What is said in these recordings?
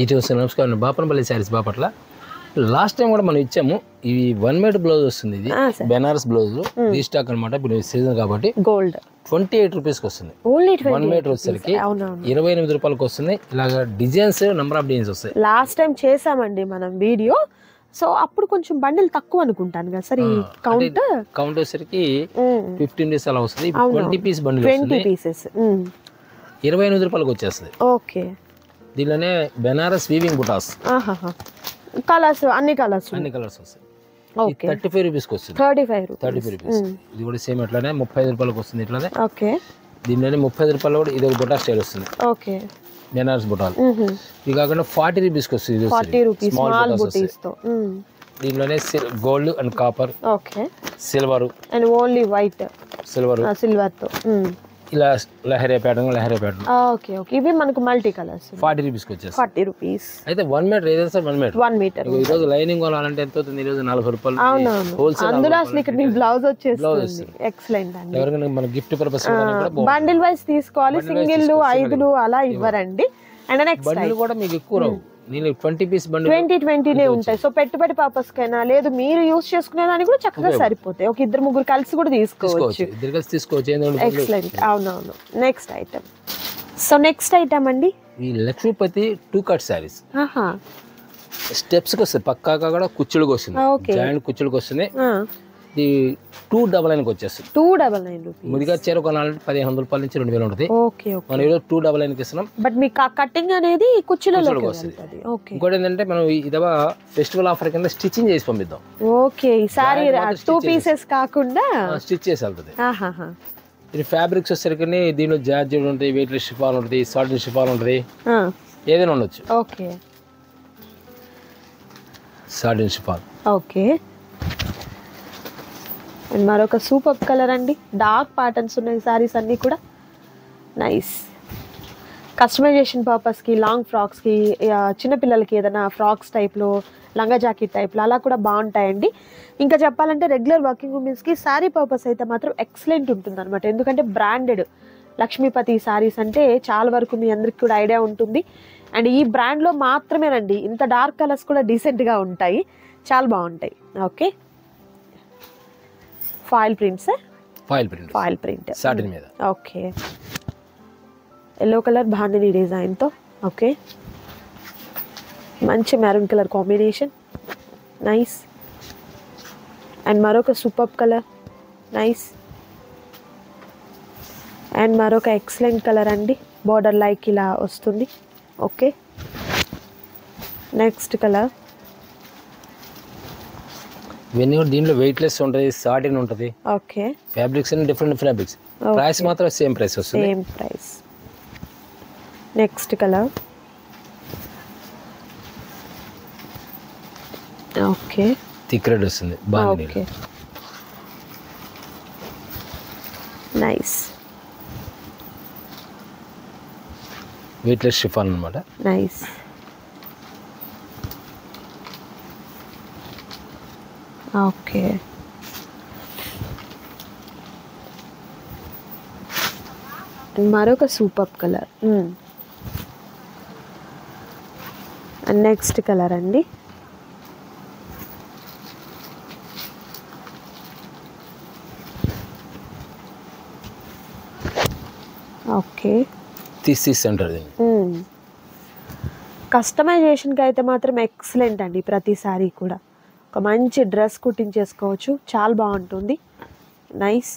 ఇటు నమస్కారం Bapanapalli saris Bapatla last time కూడా మనం ఇచ్చాము ఇవి 1 మీటర్ బ్లౌజ్ వస్తుంది ఇది బెనారస్ బ్లౌజ్ రీస్టాక్ అనమాట ఇప్పుడు సీజన్ కాబట్టి గోల్డ్ 28 రూపీస్కి వస్తుంది 1 మీటర్ వచ్చేసరికి 28 రూపాయలకి వస్తుంది ఇలాగ డిజైన్స్ నెంబర్ ఆఫ్ డిజైన్స్ వస్తాయి లాస్ట్ టైం చేసామండి మనం వీడియో సో అప్పుడు కొంచెం బండిల్ తక్కువ అనుకుంటాను కదా సార్ ఈ కౌంట్ వచ్చేసరికి 15 డేస్ అలా వస్తుంది 20 పీస్ బండిల్ 20 పీసెస్ 28 రూపాయలకి వచ్చేస్తుంది ఓకే దీనిలోనే బెనారస్ వీవింగ్ బుటాస్ కలర్స్ అన్ని కలర్స్ వస్తాయి 35 రూపీస్కి వస్తుంది 35 రూపీస్ ఇది కూడా సేమ్ అట్లానే 35 రూపాయలకి వస్తుంది ఇట్లానే ఓకే దీనిలోనే 35 రూపాయలు కూడా ఇది ఒక బుటా స్టైల్ వస్తుంది ఓకే బెనారస్ బుటాలు ఇది కాకుండా 40 రూపీస్కి వస్తుంది 40 రూపీస్ స్మాల్ బుటీస్ తో దీనిలోనే gold and copper okay silver and only white silver తో ఇలా లహరే ప్యాటర్న్ ఓకే ఓకే ఇవి మనకు మల్టీ కలర్స్ 40 రూపీస్కి వచ్చేసి 40 రూపీస్ అయితే 1 మీటర్ ఏదైనా సార్ 1 మీటర్ ఈ రోజు లైనింగ్ కొనాలంటే ఎంత అవుతుంది ఈ రోజు 40 రూపాయలు అవునవును అందులో అసలు ఇక్కడ మీకు బ్లౌజ్ వచ్చేస్తుంది ఎక్సలెంట్ అండి ఎవరికైనా మన గిఫ్ట్ పర్పస్ బండిల్ వైస్ తీసుకోవాలి సింగిల్ 5 అలా ఇవ్వరండి అండ్ నెక్స్ట్ బండిల్ కూడా మీకు ఎక్కువ రావు నేను 20 పీస్ బండిల్ 20 నే ఉంటాయి సో పెట్టుబడి పర్పస్ కైనా లేదు మీరు యూస్ చేసుకునే దానికి కూడా చక్కగా సరిపోతాయి ఒక 2-3 కలిసి కూడా తీసుకోవచ్చు ఎక్సలెంట్ అవునవును next item so next item అండి ఈ లక్ష్మీపతి 2 కట్ సారీస్ స్టెప్స్ కి వస్తుంది పక్కాగా కూడా కుచ్చులకు వస్తుంది జాయింట్ కుచ్చులకు వస్తుంది ఇది 299 కి వచ్చేస్తుంది 299 రూపీస్ ముడిగా చీర కొనాలంటే 1500 రూపాయల నుంచి 2000 ఉంటుంది ఓకే ఓకే మనం ఈరోజు 299 కి ఇస్తున్నాం బట్ మీ కటింగ్ అనేది కుచ్చులలోకి వస్తుంది ఓకే ఇంకోటి ఏంటంటే మనం ఇదవా ఫెస్టివల్ ఆఫర్ కింద స్టిచ్చింగ్ చేసి పంపిద్దాం ఓకే ఈ సారీ 2 పీసెస్ కాకుండా స్టిచ్ చేసి వెళ్తుంది ఇది ఫ్యాబ్రిక్స్ వచ్చేసరికి దీనిలో జార్జెట్ ఉంటుంది వెయిట్లెస్ షిఫాన్ ఉంటుంది సాల్ట్ షిఫాన్ ఉంటుంది ఏదైనా ఉండొచ్చు okay salt chiffon okay and మరొక సూపర్ కలర్ అండి డార్క్ ప్యాటర్న్స్ ఉన్నాయి సారీస్ అన్నీ కూడా నైస్ కస్టమైజేషన్ పర్పస్కి లాంగ్ ఫ్రాక్స్కి చిన్నపిల్లలకి ఏదైనా ఫ్రాక్స్ టైప్లో లంగా జాకెట్ టైప్లో అలా కూడా బాగుంటాయండి ఇంకా చెప్పాలంటే రెగ్యులర్ వర్కింగ్ ఉమెన్స్కి శారీ పర్పస్ అయితే మాత్రం ఎక్సలెంట్ ఉంటుంది అనమాట ఎందుకంటే బ్రాండెడ్ లక్ష్మీపతి సారీస్ అంటే చాలా వరకు మీ అందరికి కూడా ఐడియా ఉంటుంది అండ్ ఈ బ్రాండ్లో మాత్రమేనండి ఇంత డార్క్ కలర్స్ కూడా డీసెంట్గా ఉంటాయి చాలా బాగుంటాయి ఓకే ఫాయిల్ ప్రింట్ సాటిన్ మీద ఓకే ఎల్లో కలర్ బాందిని డిజైన్తో ఓకే మంచి maroon colour combination nice and మరొక సూపర్ కలర్ నైస్ అండ్ మరొక ఎక్సలెంట్ కలర్ అండి బార్డర్ లైక్ ఇలా వస్తుంది ఓకే నెక్స్ట్ కలర్ ఇవన్నీ కూడా దీంట్లో వెయిట్లెస్ ఉంటుంది సాటిన్ ఉంటుంది ఓకే ఫ్యాబ్రిక్స్ అన్ని డిఫరెంట్ ఫ్యాబ్రిక్స్ ప్రైస్ మాత్రం సేమ్ ప్రైస్ వస్తుంది same price next colour okay thick red వస్తుంది బాగుంది ఓకే నైస్ వెయిట్లెస్ షిఫాన్ అన్నమాట నైస్ ఓకే మరొక super colour and next colour అండి ఓకే తీసేసి కస్టమైజేషన్కి అయితే మాత్రం ఎక్సలెంట్ అండి ప్రతి సారీ కూడా ఒక మంచి డ్రెస్ కుట్టించేసుకోవచ్చు చాలా బాగుంటుంది నైస్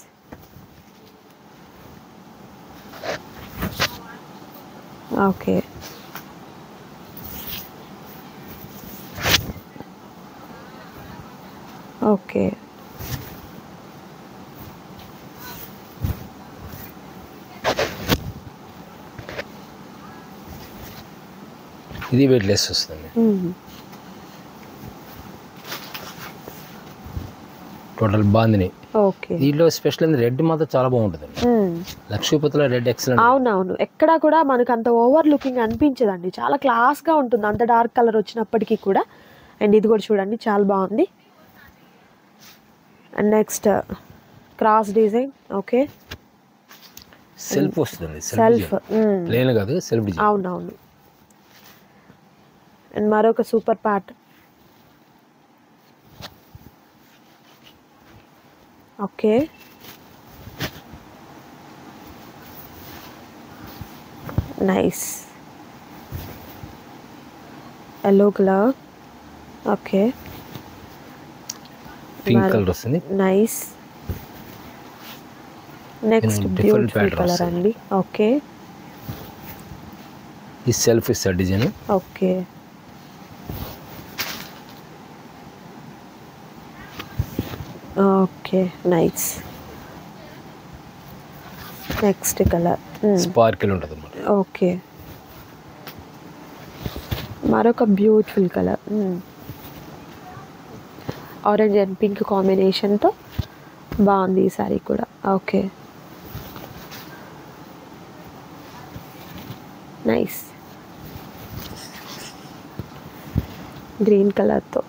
ఓకే ఓకే ఇది వెయిట్లెస్ వస్తుంది టోటల్ బాందిని ఓకే దీంట్లో స్పెషల్ రెడ్ మాత్రం చాలా బాగుంటుంది లక్ష్మీపతిలో రెడ్ ఎక్సలెంట్ అవునవును ఎక్కడా కూడా మనకు అంత ఓవర్ లుకింగ్ అనిపించదండి చాలా క్లాస్గా ఉంటుంది అంత డార్క్ కలర్ వచ్చినప్పటికీ కూడా అండ్ ఇది కూడా చూడండి చాలా బాగుంది and next cross design okay self వస్తుంది సెల్ఫ్ ప్లేన్ కాదు సెల్ఫ్ డిజైన్ అవునవును అండ్ మరొక super pattern. Okay, nice yellow colour. Okay, pink colour వస్తుంది. నైస్. నెక్స్ట్ బ్యూటిఫుల్ కలర్ అండి. ఓకే, ఈ సెల్ఫ్ ఇస్తారు design. Okay, okay, nice. Next colour sparkle ఉంటుంది అన్నమాట. ఓకే, మరొక beautiful colour. Orange and pink కాంబినేషన్తో బాగుంది ఈ సారీ కూడా. Okay, nice. గ్రీన్ కలర్తో.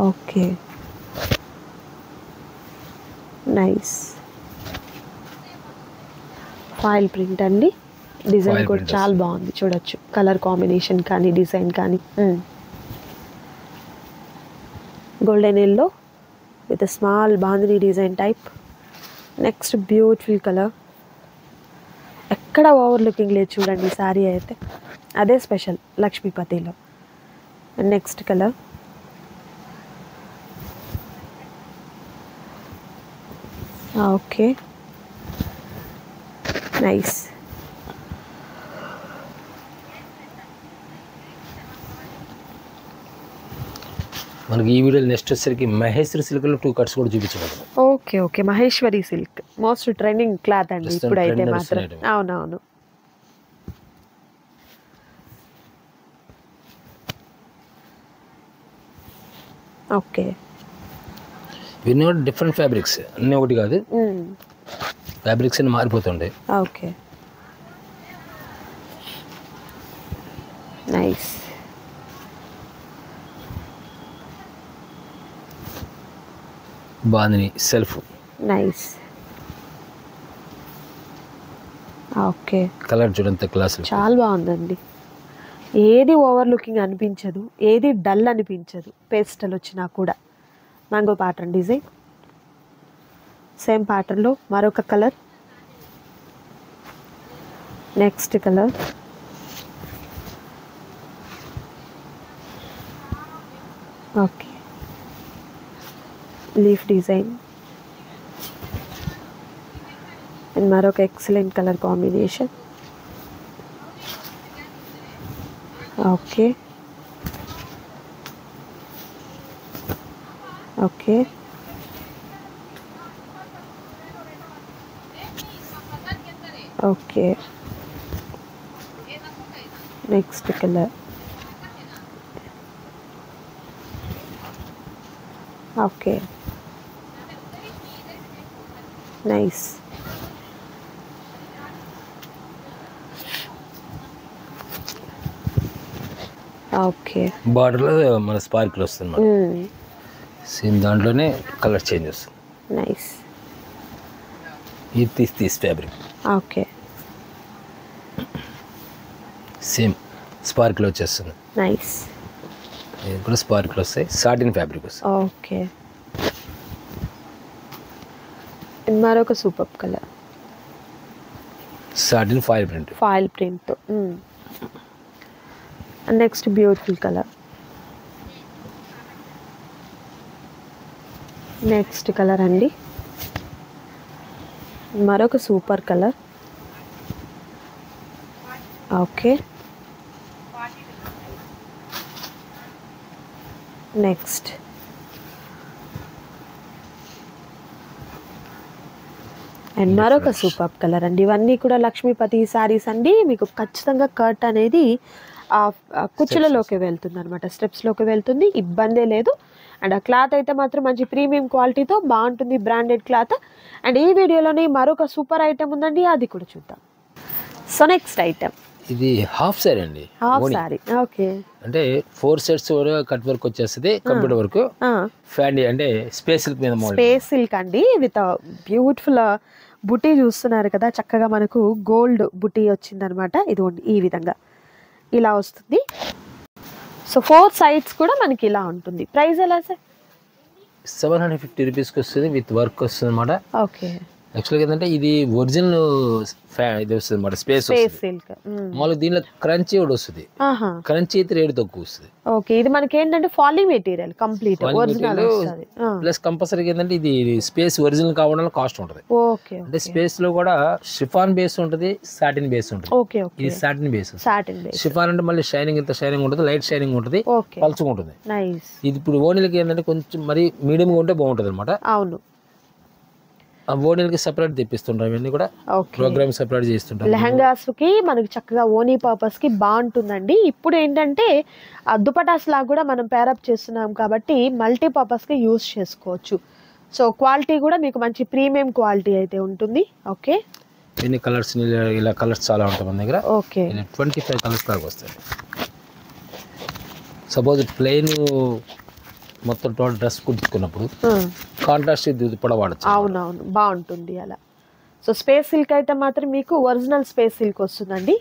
Okay, nice. ఫాయిల్ ప్రింట్ అండి. డిజైన్ కూడా చాలా బాగుంది, చూడొచ్చు. కలర్ కాంబినేషన్ కానీ డిజైన్ కానీ. Golden yellow with small bandhani design type. Next beautiful colour. ఎక్కడ ఓవర్ లుకింగ్ లేదు చూడండి శారీ అయితే, అదే స్పెషల్ లక్ష్మీపతిలో. Next colour. Okay, nice. మనకి ఈ వీడియో నెక్స్ట్ వచ్చేసరికి మహేశ్వరి సిల్క్లో 2 కట్స్ కూడా చూపించబోతున్నాం. Okay, okay, Maheshwari silk most trending cloth అండి ఇప్పుడైతే మాత్రం. అవునవును. ఓకే, ఇవన్నీ కూడా డిఫరెంట్ ఫ్యాబ్రిక్స్, అన్నీ ఒకటి కాదు. ఫ్యాబ్రిక్స్ అన్ని మారిపోతుండే. Okay, nice. Bandhani self. Nice. Okay, colour చూడంత క్లాస్, చాలా బాగుందండి. ఏది ఓవర్ లుకింగ్ అనిపించదు, ఏది డల్ అనిపించదు. పేస్టల్ వచ్చినా కూడా. Mango pattern design. సేమ్ ప్యాటర్న్లో మరొక colour. Next colour. Okay, leaf design and మరొక excellent colour combination. Okay, okay, okay. Next colour. Okay, nice. Okay, బార్డర్లో మన స్పార్కిల్ వస్తుంది. సేమ్ దాంట్లోనే కలర్ చేంజ్ వస్తుంది. నైస్. ఇది తీసి ఫ్యాబ్రిక్. ఓకే, సేమ్ స్పార్కిల్ వచ్చేస్తుంది. నైస్. ఇది కూడా స్పార్కిల్ వస్తాయి, సాటిన్ ఫ్యాబ్రిక్ వస్తుంది. ఓకే, మరొక super colour. Satin foil print. Foil print. Next beautiful colour. Next colour అండి. మరొక super colour. Okay, next. And మరొక సూపర్ కలర్ అండి. ఇవన్నీ కూడా లక్ష్మీపతి శారీస్ అండి. మీకు ఖచ్చితంగా కట్ అనేది కుచ్చులలోకి వెళ్తుంది అనమాట, స్టెప్స్లోకి వెళ్తుంది, ఇబ్బందే లేదు. అండ్ ఆ క్లాత్ అయితే మాత్రం మంచి ప్రీమియం క్వాలిటీతో బాగుంటుంది, బ్రాండెడ్ క్లాత్. అండ్ ఈ వీడియోలోనే మరొక సూపర్ ఐటమ్ ఉందండి, అది కూడా చూద్దాం. సో నెక్స్ట్ ఐటమ్ ఇది హాఫ్ సారీ అండి. Half sorry. ఓకే, అంటే 4 సెట్స్ కట్ వర్క్ వచ్చేస్తుంది, కంప్యూటర్ వర్క్, ఫ్యాన్ అంటే స్పేస్ సిల్క్ మీద మోడల్. స్పేస్ సిల్క్ అండి విత్ బ్యూటిఫుల్ బుటీ చూస్తున్నారు కదా, చక్కగా మనకు గోల్డ్ బుటీ వచ్చిందనమాట. ఇదిగోండి ఈ విధంగా ఇలా వస్తుంది. సో 4 సైడ్స్ కూడా మనకి ఇలా ఉంటుంది. ప్రైస్ ఎలా సార్? 750 రూపీస్కి వస్తుంది, విత్ వర్క్ వస్తుంది అనమాట. ఓకే. యాక్చువల్గా ఏంటంటే ఇది ఒరిజినల్ ఇది వస్తుంది అనమాట, స్పేస్ సిల్క్. మామూలుగా దీనిలో క్రంచీ కూడా వస్తుంది. క్రంచీ అయితే రేట్ తక్కువ వస్తుంది. ఓకే. ఇది మనకి ఏంటంటే ఫాలింగ్ మెటీరియల్ కంప్లీట్ ఒరిజినల్ వస్తుంది. ప్లస్ కంపల్సరీగా ఏంటంటే ఇది స్పేస్ ఒరిజినల్ కావడం కాస్ట్ ఉంటుంది. ఓకే. అంటే స్పేస్ లో కూడా షిఫాన్ బేస్ ఉంటుంది, సాటిన్ బేస్ ఉంటుంది. ఓకే. ఇది satin base. Satin base. Chiffon అంటే మళ్ళీ షైనింగ్ ఇంత షైనింగ్ ఉంటుంది, లైట్ షైనింగ్ ఉంటుంది, పల్చగా ఉంటుంది. నైస్. ఇది ఇప్పుడు ఓనీలకి ఏంటంటే కొంచెం మరి మీడియం గా ఉంటే బాగుంటుంది అనమాట. అవును. ఆ ఓనీలకి సెపరేట్ తెప్పిస్తుంటాం, ఇవన్నీ కూడా ప్రోగ్రామ్ సెపరేట్ చేస్తుంటాం. లెహంగాస్ కి మనకి చక్కగా ఓనీ పర్పస్ కి బాగుంటుందండి. ఇప్పుడు ఏంటంటే ఆ దుపటాస్ లాగా కూడా మనం పేరప్ చేస్తున్నాం కాబట్టి మల్టీ పర్పస్ కి యూజ్ చేసుకోవచ్చు. సో క్వాలిటీ కూడా మీకు మంచి ప్రీమియం క్వాలిటీ అయితే ఉంటుంది. ఓకే. ఎన్ని కలర్స్, ఇలా కలర్స్ చాలా ఉంటాయి మన దగ్గర. ఓకే. 25 కలర్స్ దాకా వస్తాయి. సపోజ్ ప్లెయిన్ మొత్తం టోటల్ డ్రెస్ కుట్టించుకున్నప్పుడు కాంట్రాస్ట్ దుపట్టా వాడచ్చు. అవునవును, బాగుంటుంది అలా. సో స్పేస్ సిల్క్ అయితే మాత్రం మీకు ఒరిజినల్ స్పేస్ సిల్క్ వస్తుందండి.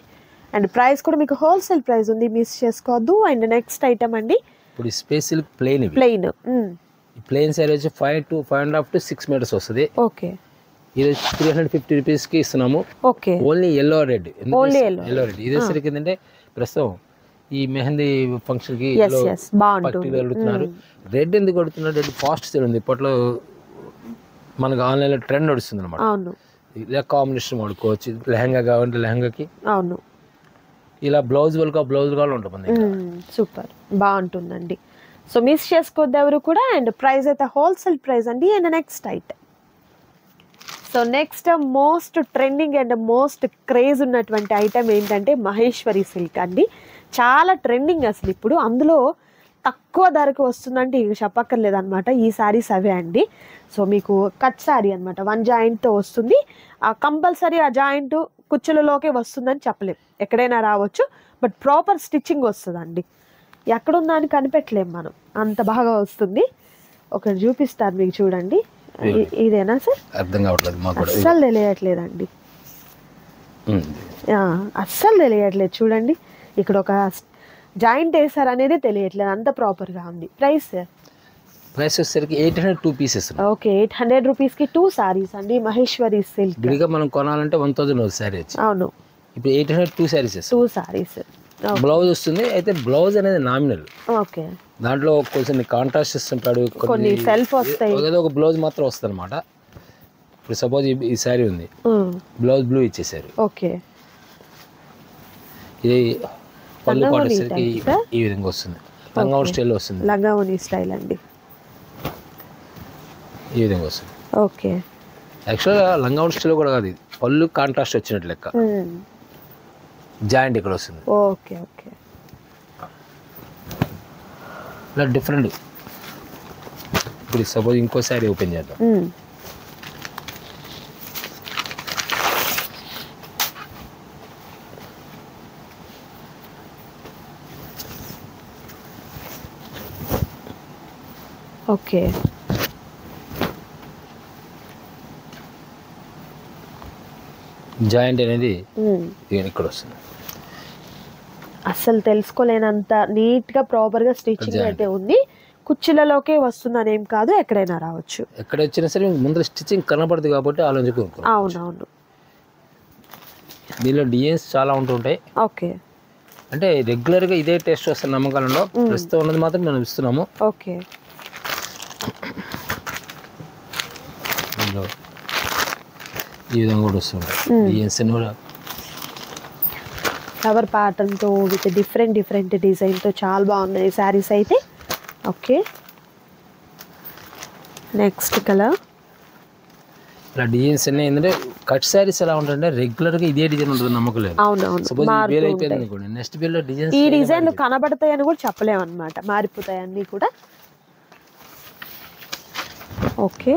అండ్ ప్రైస్ కూడా మీకు హోల్సేల్ ప్రైస్ ఉంది, మిస్ చేసుకోవద్దు. అండ్ నెక్స్ట్ ఐటమ్ అండి, ఇప్పుడు space silk plain plain sari వచ్చి 5 to 5.5 to 6 మీటర్స్ వస్తుంది. ఓకే. ఇది 350 రూపీస్కి ఇస్తున్నాము. Okay. Only yellow red. Yellow red ఇదేసరికి ఏంటంటే ప్రస్తుతం ఈ మెహందీ ఫంక్షన్ కి అడుగుతున్నారు. రెడ్ ఎందుకు అడుగుతున్నారు? రెడ్ ఫాస్ట్ సేల్ ఉంది ఇప్పట్లో, మనకు ఆన్లైన్ లో ట్రెండ్ నడుస్తుంది అనమాట. ఇలా కాంబినేషన్ వాడుకోవచ్చు. లెహంగా కావాలంటే లెహంగాకి, అవును, ఇలా బ్లౌజ్ కూడా ఉంటుంది. సూపర్ బాగుంటుందండి. సో మిస్ చేసుకోవద్దు ఎవరు కూడా. అండ్ ప్రైస్ అయితే హోల్సేల్ ప్రైస్ అండి. And next item, so next most trending and most craze ఉన్నటువంటి ఐటమ్ ఏంటంటే మహేశ్వరి సిల్క్ అండి. చాలా ట్రెండింగ్ అసలు ఇప్పుడు. అందులో తక్కువ ధరకు వస్తుందంటే ఇక చెప్పక్కర్లేదు అనమాట. ఈ శారీస్ అవే అండి. సో మీకు కట్ శారీ అనమాట, 1 జాయింట్తో వస్తుంది. కంపల్సరీ ఆ జాయింట్ కుచ్చులలోకే వస్తుందని చెప్పలేం, ఎక్కడైనా రావచ్చు. బట్ ప్రాపర్ స్టిచ్చింగ్ వస్తుందండి, ఎక్కడుందా అని కనిపెట్టలేం మనం, అంత బాగా వస్తుంది. ఒకటి చూపిస్తారు మీకు, చూడండి. ఇదేనా సార్? అర్థం కావట్లేదు, అస్సలు తెలియట్లేదండి, అస్సలు తెలియట్లేదు. చూడండి ఇక్కడ ఒక జాయింట్ వేసారు అనేది తెలియట్లేదు, అంత ప్రాపర్గా ఉంది. ప్రైస్ వచ్చేసరికి 802 పీసెస్. ఓకే. 800 రూపీస్కి 2 సారీస్ అండి మహేశ్వరి సిల్క్. విడిగా మనం కొనాలంటే 1000 సారీ వచ్చి. అవును. ఇప్పుడు 802 సారీస్. 2 సారీస్. బ్లౌజ్ వస్తుంది. అయితే బ్లౌజ్ అనేది నామినల్. ఓకే. దాంట్లో కొంచెం కాంట్రాస్ట్ ఇస్తుంటాడు, కొన్ని సెల్ఫ్ వస్తాయి, ఏదో ఒక బ్లౌజ్ మాత్రం వస్తుంది అనమాట. ఇప్పుడు సపోజ్ ఈ శారీ ఉంది, బ్లౌజ్ బ్లూ ఇచ్చేసారు. ఓకే. ఇది పళ్ళు పాటేసరికి ఈ విధంగా వస్తుంది, లంగావోని స్టైల్ వస్తుంది. లంగావోని స్టైల్ అండి, ఈ విధంగా వస్తుంది. ఓకే. యాక్చువల్గా లంగావోని స్టైల్ కూడా కాదు, ఇది పళ్ళు కాంట్రాస్ట్ వచ్చినట్టు లెక్క. జాయింట్ ఇక్కడ వస్తుంది. ఓకే. ఓకే. ఇలా డిఫరెంట్. ఇప్పుడు సపోజ్ ఇంకో శారీ ఓపెన్ చేద్దాం. ఓకే. జాయింట్ అనేది ఇక్కడ వస్తుంది. అస్సలు తెలుసుకోలేనంత నీట్గా ప్రాపర్గా స్టిచ్చింగ్ అయితే ఉంది. కుర్చీలలోకే వస్తుందని ఏం కాదు, ఎక్కడైనా రావచ్చు. ఎక్కడ వచ్చినా సరే ముందర స్టిచ్చింగ్ కనపడుతుంది కాబట్టి ఆలోచించుకో. అవునవును. దీనిలో డిజైన్స్ చాలా ఉంటుంటాయి. ఓకే. అంటే రెగ్యులర్గా ఇదే టేస్ట్ వస్తున్న నమ్మకాలలో ప్రస్తుతం ఉన్నది మాత్రం మనం ఇస్తున్నాము. ఓకే. ఈ విధంగా కూడా వస్తుంటాయి డిజైన్స్ కూడా. ఫ్లవర్ ప్యాటర్న్తో విత్ డిఫరెంట్ డిజైన్తో చాలా బాగున్నాయి శారీస్ అయితే. ఓకే. Next colour. ఇలా డిజైన్స్ అన్నీ ఏంటంటే కట్ శారీస్ ఎలా ఉంటాయంటే రెగ్యులర్గా ఇదే డిజైన్ ఉంటుంది నమ్మకం లేదు. అవునవును. నెక్స్ట్ బిల్ డిజైన్ ఈ డిజైన్లు కనబడతాయని కూడా చెప్పలేము అనమాట, మారిపోతాయి అన్నీ కూడా. ఓకే.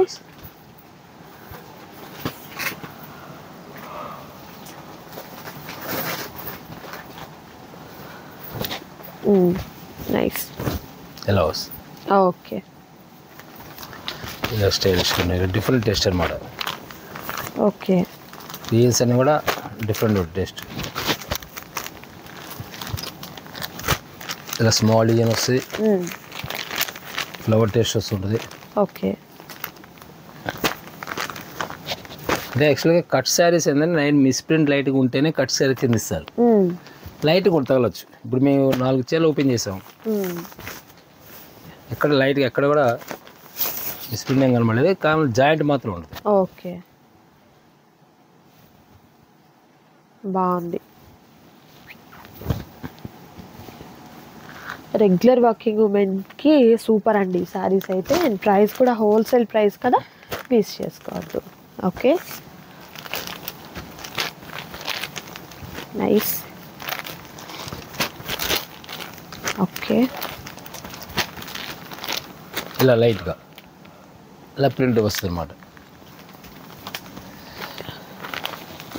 నైస్. ఎలా వస్తుంది? ఓకే. ఇలా స్టైలిష్ డిఫరెంట్ టేస్ట్ అనమాట. ఓకే. డిజైన్స్ అన్నీ కూడా డిఫరెంట్ టేస్ట్. ఇలా స్మాల్ డిజైన్ వస్తుంది, ఫ్లవర్ టేస్ట్ వస్తుంటుంది. ఓకే. అంటే యాక్చువల్గా కట్ శారీస్ ఏంటంటే మిస్ప్రింట్ లైట్గా ఉంటేనే కట్ శారీ కింద ఇస్తారు, లైట్గా కూడా తగలచ్చు. ఇప్పుడు మేము 4 చీరలు ఓపెన్ చేసాం, ఎక్కడ లైట్గా ఎక్కడ కూడా మిస్ప్రింట్ ఏం కనబడలేదు, కానీ జాయింట్ మాత్రం ఉంటుంది. ఓకే, బాగుంది. రెగ్యులర్ వర్కింగ్ ఉమెన్కి సూపర్ అండి శారీస్ అయితే. అండ్ ప్రైస్ కూడా హోల్సేల్ ప్రైస్ కదా, మిస్ చేసుకోవద్దు. Okay, nice. ఓకే, ఇలా లైట్గా ఇలా ప్రింట్ వస్తుంది అన్నమాట.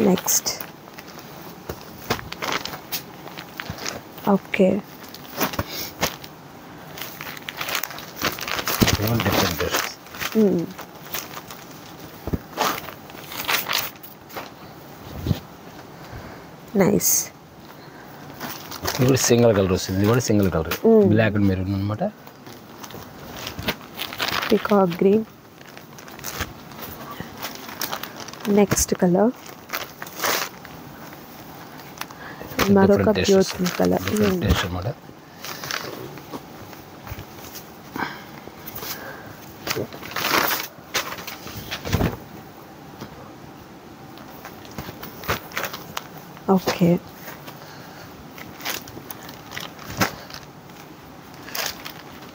Next okay, different taste. Nice. ఇది కూడా సింగిల్ కలర్ వస్తుంది, ఇది కూడా single colour, black and maroon అనమాట. Peacock green. నెక్స్ట్ కలర్ మరొక బ్యూటిఫుల్ కలర్ టేస్ట్ అనమాట. ఓకే,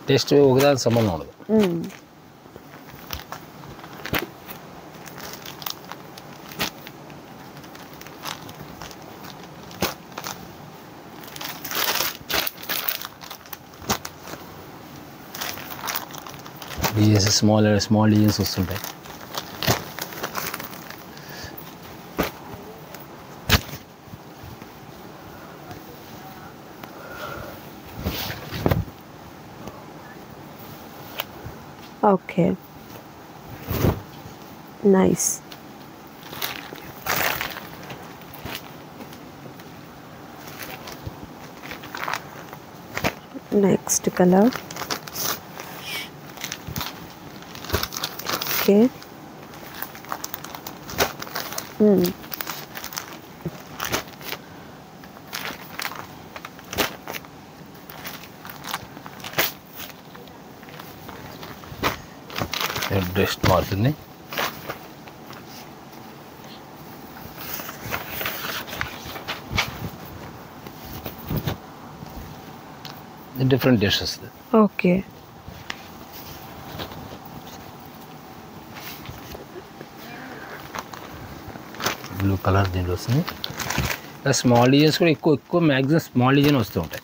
టేస్ట్ ఒకదాని సంబంధం ఉండదు. డిజైన్స్ స్మాల్ డిజైన్స్ వస్తుంటాయి. Okay, nice. Next colour okay. Dress మారుతుంది. డిఫరెంట్ టేస్ట్ వస్తుంది. ఓకే, బ్లూ కలర్ దీంట్లో వస్తుంది. స్మాల్ డిజైన్స్ కూడా ఎక్కువ మ్యాక్సిమం స్మాల్ డిజైన్ వస్తూ ఉంటాయి.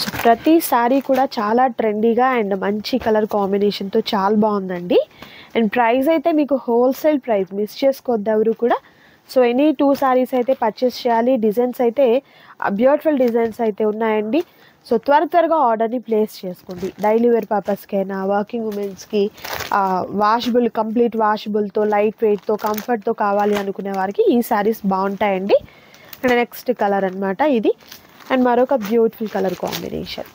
సో ప్రతి శారీ కూడా చాలా ట్రెండీగా అండ్ మంచి కలర్ కాంబినేషన్తో చాలా బాగుందండి. అండ్ ప్రైస్ అయితే మీకు హోల్సేల్ ప్రైస్, మిస్ చేసుకోవద్దు ఎవరు కూడా. సో ఎనీ 2 శారీస్ అయితే పర్చేస్ చేయాలి. డిజైన్స్ అయితే బ్యూటిఫుల్ డిజైన్స్ అయితే ఉన్నాయండి. సో త్వరగా ఆర్డర్ని ప్లేస్ చేసుకోండి. డైలీ వేర్ పర్పస్కైనా, వర్కింగ్ ఉమెన్స్కి వాషబుల్, కంప్లీట్ వాషబుల్తో, లైట్ వెయిట్తో, కంఫర్ట్తో కావాలి అనుకునే వారికి ఈ శారీస్ బాగుంటాయండి. అండ్ నెక్స్ట్ కలర్ అనమాట ఇది. అండ్ మరొక బ్యూటిఫుల్ కలర్ కాంబినేషన్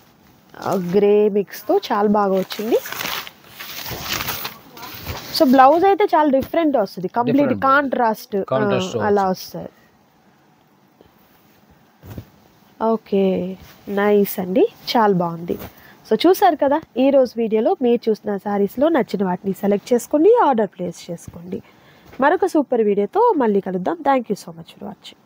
గ్రే మిక్స్తో చాలా బాగా వచ్చింది. సో బ్లౌజ్ అయితే చాలా డిఫరెంట్ వస్తుంది, కంప్లీట్ కాంట్రాస్ట్ అలా వస్తుంది. ఓకే, నైస్ అండి, చాలా బాగుంది. సో చూసారు కదా, ఈరోజు వీడియోలో మీరు చూసిన శారీస్లో నచ్చిన వాటిని సెలెక్ట్ చేసుకోండి, ఆర్డర్ ప్లేస్ చేసుకోండి. మరొక సూపర్ వీడియోతో మళ్ళీ కలుద్దాం. Thank you so much for watching.